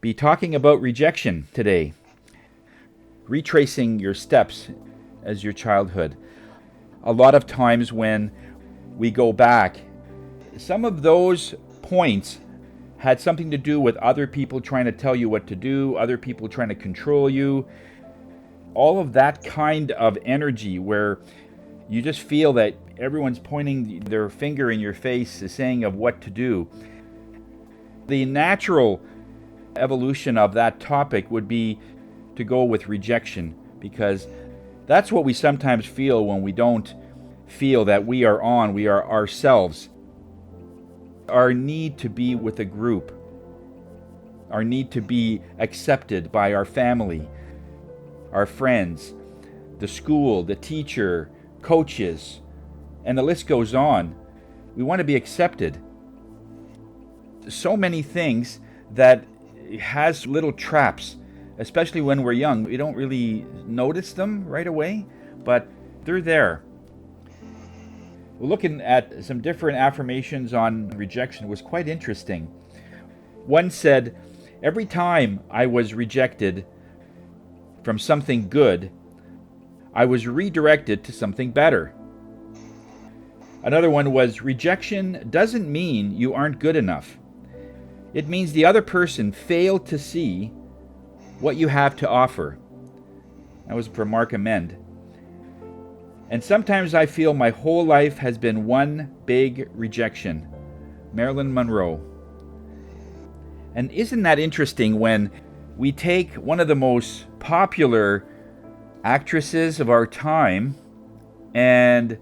be talking about rejection today, retracing your steps as your childhood. A lot of times when we go back, some of those points had something to do with other people trying to tell you what to do, other people trying to control you. All of that kind of energy where you just feel that everyone's pointing their finger in your face, saying of what to do. The natural evolution of that topic would be to go with rejection, because that's what we sometimes feel when we don't feel that we are ourselves. Our need to be with a group, our need to be accepted by our family, our friends, the school, the teacher, coaches, and the list goes on. We want to be accepted. So many things that has little traps, especially when we're young. We don't really notice them right away, but they're there. Looking at some different affirmations on rejection was quite interesting. One said, every time I was rejected from something good, I was redirected to something better. Another one was, rejection doesn't mean you aren't good enough. It means the other person failed to see what you have to offer. That was from Mark Amend. And sometimes I feel my whole life has been one big rejection. Marilyn Monroe. And isn't that interesting when we take one of the most popular actresses of our time and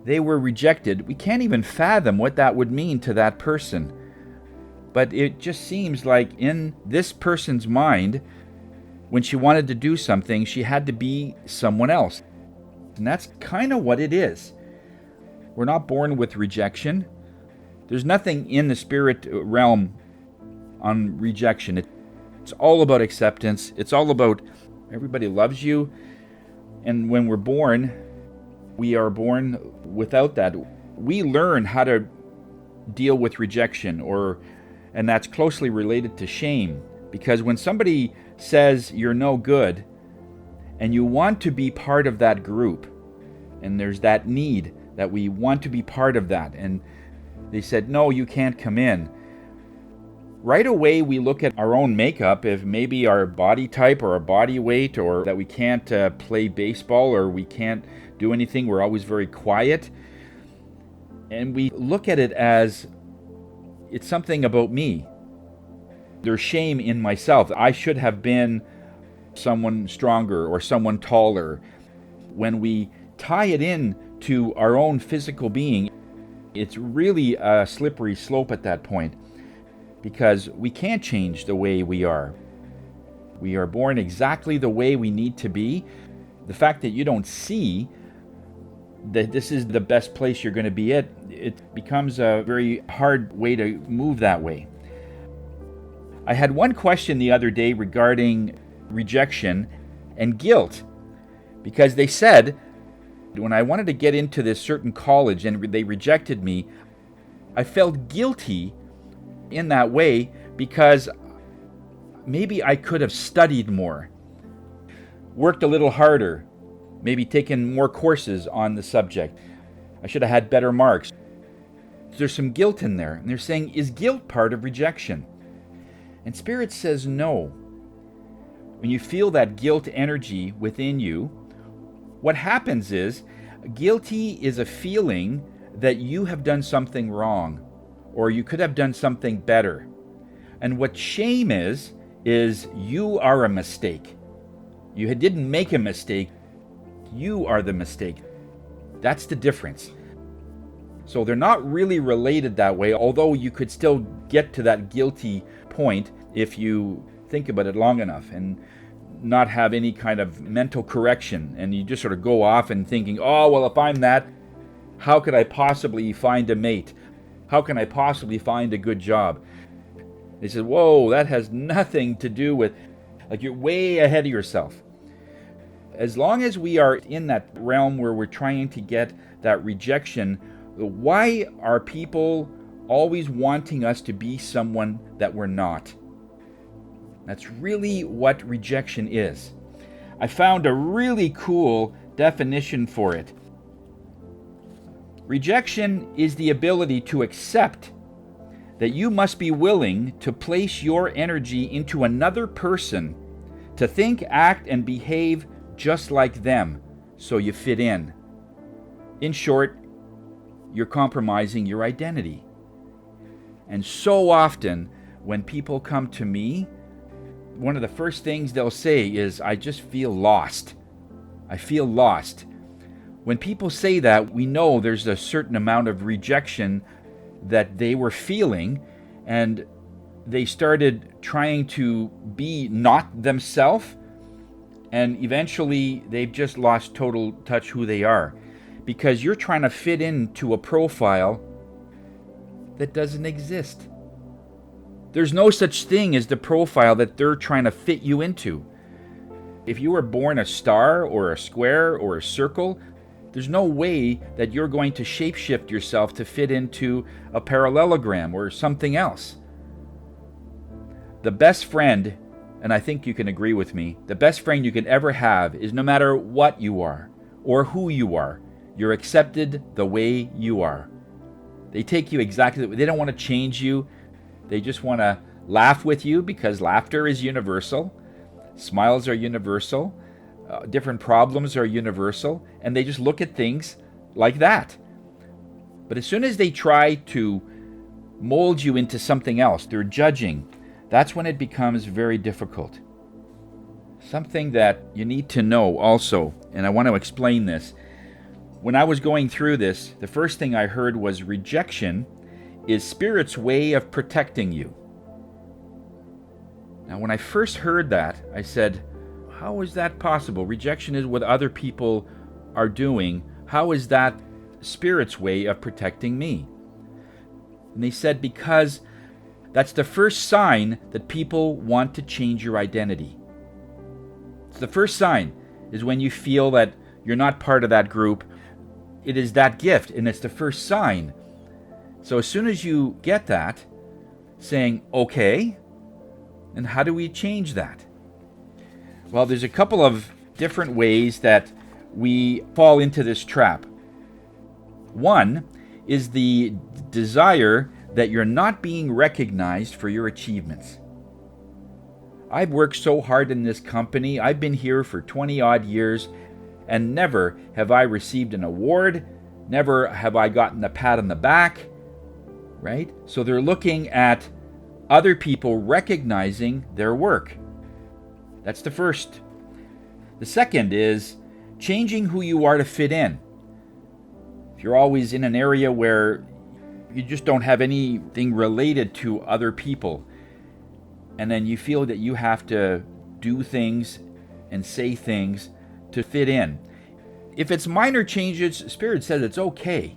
they were rejected? We can't even fathom what that would mean to that person. But it just seems like in this person's mind, when she wanted to do something, she had to be someone else. And that's kind of what it is. We're not born with rejection. There's nothing in the spirit realm on rejection. It's all about acceptance. It's all about everybody loves you. And when we're born, we are born without that. We learn how to deal with rejection, and that's closely related to shame. Because when somebody says you're no good, and you want to be part of that group, and there's that need that we want to be part of that, and they said, no, you can't come in. Right away, we look at our own makeup, if maybe our body type or our body weight, or that we can't play baseball, or we can't do anything, we're always very quiet. And we look at it as it's something about me. There's shame in myself. I should have been someone stronger or someone taller. When we tie it in to our own physical being, it's really a slippery slope at that point, because we can't change the way we are. We are born exactly the way we need to be. The fact that you don't see that this is the best place you're going to be at, it becomes a very hard way to move that way. I had one question the other day regarding rejection and guilt, because they said when I wanted to get into this certain college and they rejected me, I felt guilty in that way because maybe I could have studied more, worked a little harder, maybe taken more courses on the subject. I should have had better marks. There's some guilt in there. And they're saying, is guilt part of rejection? And Spirit says no. When you feel that guilt energy within you, what happens is, guilty is a feeling that you have done something wrong, or you could have done something better. And what shame is you are a mistake. You didn't make a mistake. You are the mistake. That's the difference. So they're not really related that way, although you could still get to that guilty point if you think about it long enough and not have any kind of mental correction, and you just sort of go off and thinking, oh, well, if I'm that, how could I possibly find a mate? How can I possibly find a good job? They said, whoa, that has nothing to do with, like, you're way ahead of yourself. As long as we are in that realm where we're trying to get that rejection, why are people always wanting us to be someone that we're not? That's really what rejection is. I found a really cool definition for it. Rejection is the ability to accept that you must be willing to place your energy into another person, to think, act, and behave just like them so you fit in. In short, you're compromising your identity. And so often, when people come to me, one of the first things they'll say is, I just feel lost. I feel lost. When people say that, we know there's a certain amount of rejection that they were feeling, and they started trying to be not themselves, and eventually they've just lost total touch who they are, because you're trying to fit into a profile that doesn't exist. There's no such thing as the profile that they're trying to fit you into. If you were born a star or a square or a circle, there's no way that you're going to shapeshift yourself to fit into a parallelogram or something else. The best friend, and I think you can agree with me, the best friend you can ever have is no matter what you are or who you are, you're accepted the way you are. They take you exactly the way. They don't want to change you. They just want to laugh with you because laughter is universal. Smiles are universal. Different problems are universal. And they just look at things like that. But as soon as they try to mold you into something else, they're judging, that's when it becomes very difficult. Something that you need to know also, and I want to explain this. When I was going through this, the first thing I heard was rejection is Spirit's way of protecting you. Now, when I first heard that, I said, how is that possible? Rejection is what other people are doing. How is that Spirit's way of protecting me? And they said, because that's the first sign that people want to change your identity. It's the first sign is when you feel that you're not part of that group. It is that gift, and it's the first sign. So as soon as you get that, saying, okay, and how do we change that? Well, there's a couple of different ways that we fall into this trap. One is the desire that you're not being recognized for your achievements. I've worked so hard in this company. I've been here for 20 odd years, and never have I received an award. Never have I gotten a pat on the back. Right? So they're looking at other people recognizing their work. That's the first. The second is changing who you are to fit in. If you're always in an area where you just don't have anything related to other people, and then you feel that you have to do things and say things to fit in. If it's minor changes, Spirit says it's okay.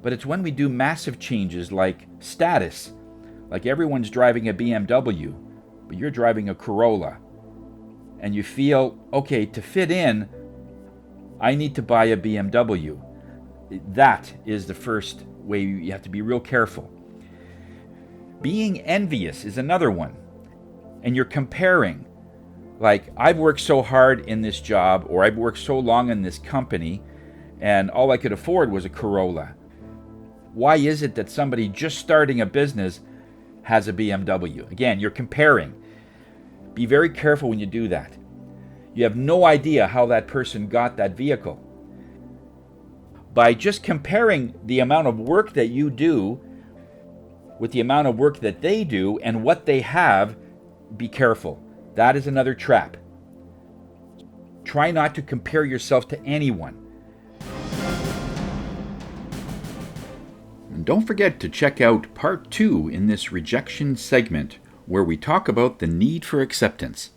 But it's when we do massive changes like status, like everyone's driving a BMW, but you're driving a Corolla, and you feel, okay, to fit in, I need to buy a BMW. That is the first way you have to be real careful. Being envious is another one, and you're comparing. Like, I've worked so hard in this job, or I've worked so long in this company, and all I could afford was a Corolla. Why is it that somebody just starting a business has a BMW? Again, you're comparing. Be very careful when you do that. You have no idea how that person got that vehicle. By just comparing the amount of work that you do with the amount of work that they do and what they have, be careful. That is another trap. Try not to compare yourself to anyone. And don't forget to check out part 2 in this rejection segment, where we talk about the need for acceptance.